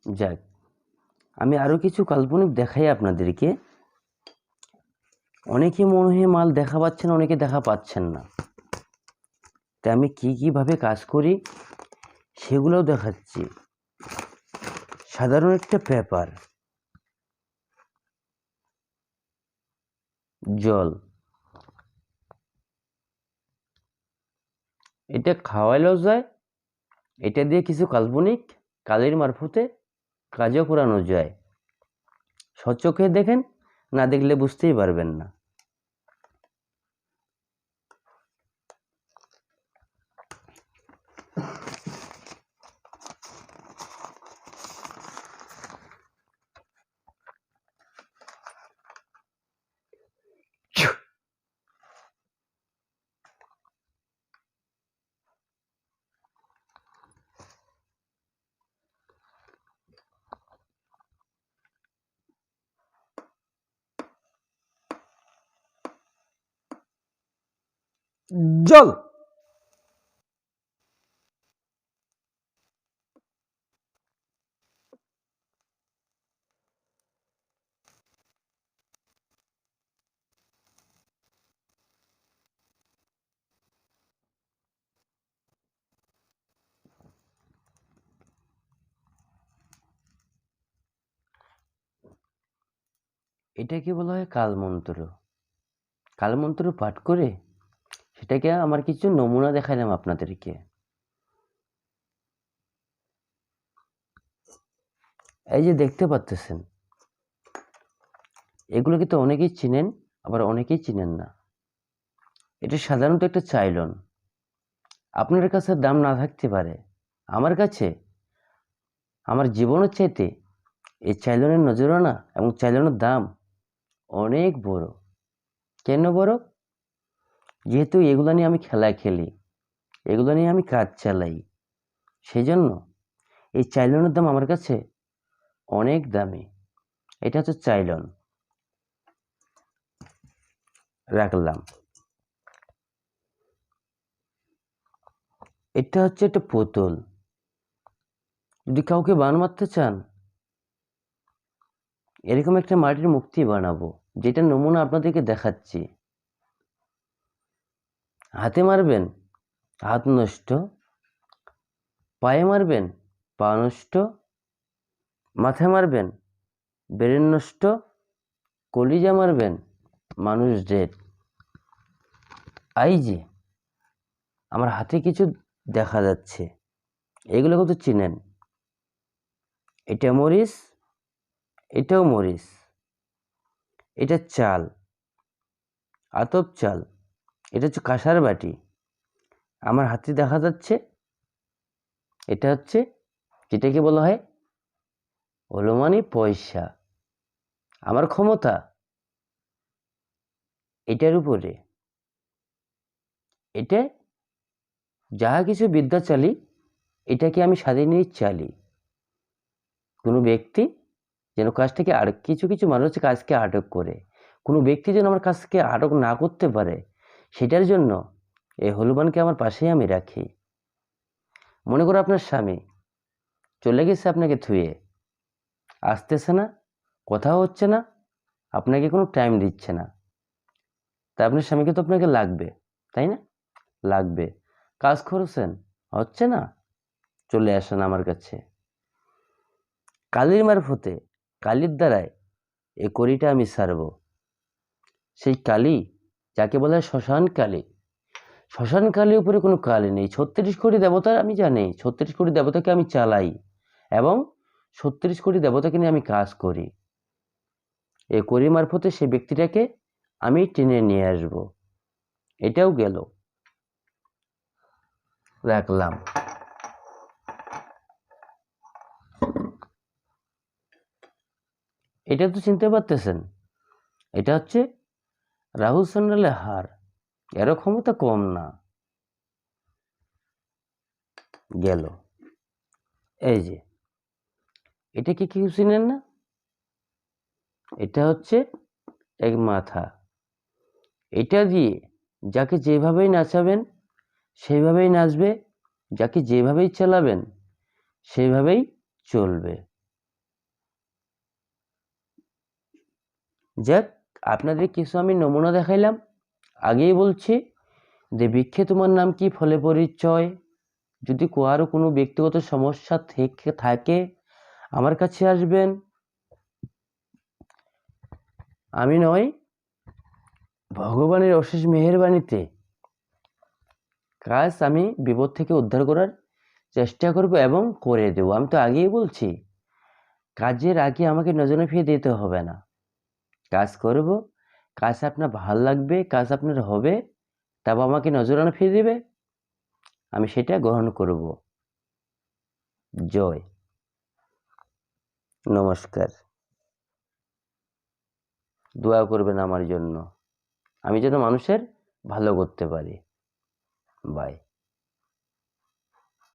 যাক, আমি আরও কিছু কাল্পনিক দেখাই আপনাদেরকে। অনেকে মনে হয় মাল দেখা পাচ্ছেন, অনেকে দেখা পাচ্ছেন না। তাই আমি কীভাবে কাজ করি সেগুলোও দেখাচ্ছি। সাধারণ একটা পেপার, জল, এটা খাওয়াইলেও যায়, এটা দিয়ে কিছু কাল্পনিক কালির মারফতে কাজও করানো যায়। সচক্ষে দেখেন, না দেখলে বুঝতেই পারবেন না। জল। এটাকে বলা হয় কালমন্ত্র। কালমন্ত্র পাঠ করে সেটাকে আমার কিছু নমুনা দেখালাম আপনাদেরকে। এই যে দেখতে পাচ্ছেন, এগুলো কিন্তু অনেকেই চিনেন, আবার অনেকেই চিনেন না। এটা সাধারণত একটা চাইলন। আপনার কাছে দাম না থাকতে পারে, আমার কাছে আমার জীবনের চাইতে এই চাইলনের নজরানা এবং চাইলনের দাম অনেক বড়। কেন বড়? যেহেতু এগুলো নিয়ে আমি খেলা খেলি, এগুলো নিয়ে আমি কাজ চালাই, সেই জন্য এই চাইলনের দাম আমার কাছে অনেক দামি। এটা হচ্ছে চাইলন, রাখলাম। এটা হচ্ছে একটা পুতুল। যদি কাউকে বান মারতে চান, এরকম একটা মাটির মূর্তি বানাবো, যেটা নমুনা আপনাদেরকে দেখাচ্ছি। হাতে মারবেন, হাত নষ্ট। পায়ে মারবেন, পা নষ্ট। মাথায় মারবেন, ব্রেন নষ্ট। কলিজা মারবেন, মানুষ ডেড। এই যে আমার হাতে কিছু দেখা যাচ্ছে, এগুলো কত চিনেন? এটা মরিচ, এটাও মরিচ। এটা চাল, আতপ চাল। এটা হচ্ছে কাঁসার বাটি। আমার হাতে দেখা যাচ্ছে, এটা হচ্ছে যেটাকে বলা হয় হলো পয়সা। আমার ক্ষমতা এটার উপরে। এটা যাহা কিছু বিদ্যা চালি, এটাকে আমি স্বাধীনে চালি। কোনো ব্যক্তি যেন কাজটাকে আর কিছু কিছু মানুষ কাজকে আটক করে, কোনো ব্যক্তি যেন আমার কাজকে আটক না করতে পারে, সেটার জন্য এই হনুমানকে আমার পাশেই আমি রাখি। মনে করো আপনার স্বামী চলে গেছে আপনাকে থুয়ে, আসতেছে না, কথাও হচ্ছে না, আপনাকে কোনো টাইম দিচ্ছে না। তা আপনার স্বামীকে তো আপনাকে লাগবে, তাই না? লাগবে। কাজ করছেন, হচ্ছে না, চলে আসেন আমার কাছে। কালির মারফতে, কালির দ্বারায় এই কড়িটা আমি সারব। সেই কালী যাকে বলা হয় শ্মশান কালী। শ্মশান কালীর উপরে কোনো কালী নেই। ৩৬ কোটি দেবতার আমি জানি, ৩৬ কোটি দেবতাকে আমি চালাই এবং ৩৬ কোটি দেবতাকে নিয়ে আমি কাজ করি। এই কড়ি মারফতে সেই ব্যক্তিটাকে আমি টেনে নিয়ে আসব। এটাও গেল, রাখলাম। এটা তো চিনতে পারতেছেন, এটা হচ্ছে রাহুল চন্দ্রালের হার। এরও ক্ষমতা কম না। গেল। এই যে এটা কি কেউ চিনেন না? এটা হচ্ছে এক মাথা। এটা দিয়ে যাকে যেভাবেই নাচাবেন সেইভাবেই নাচবে, যাকে যেভাবেই চালাবেন সেইভাবেই চলবে। যাক, আপনাদের কিছু আমি নমুনা দেখাইলাম। আগেই বলছি যে বৃক্ষে তোমার নাম কি, ফলে পরিচয়। যদি কারো কোনো ব্যক্তিগত সমস্যা থেকে থাকে আমার কাছে আসবেন। আমি নয়, ভগবানের অশেষ মেহেরবানিতে কাজ আমি বিপদ থেকে উদ্ধার করার চেষ্টা করব এবং করে দেব। আমি তো আগেই বলছি, কাজের আগে আমাকে নজরে ফিরে দিতে হবে না। কাজ করব, কাজ আপনার ভাল লাগবে, কাজ আপনার হবে, তারপর আমাকে নজরানা ফিরে দেবে, আমি সেটা গ্রহণ করব। জয়। নমস্কার। দোয়া করবেন আমার জন্য, আমি যেন মানুষের ভালো করতে পারি। বাই।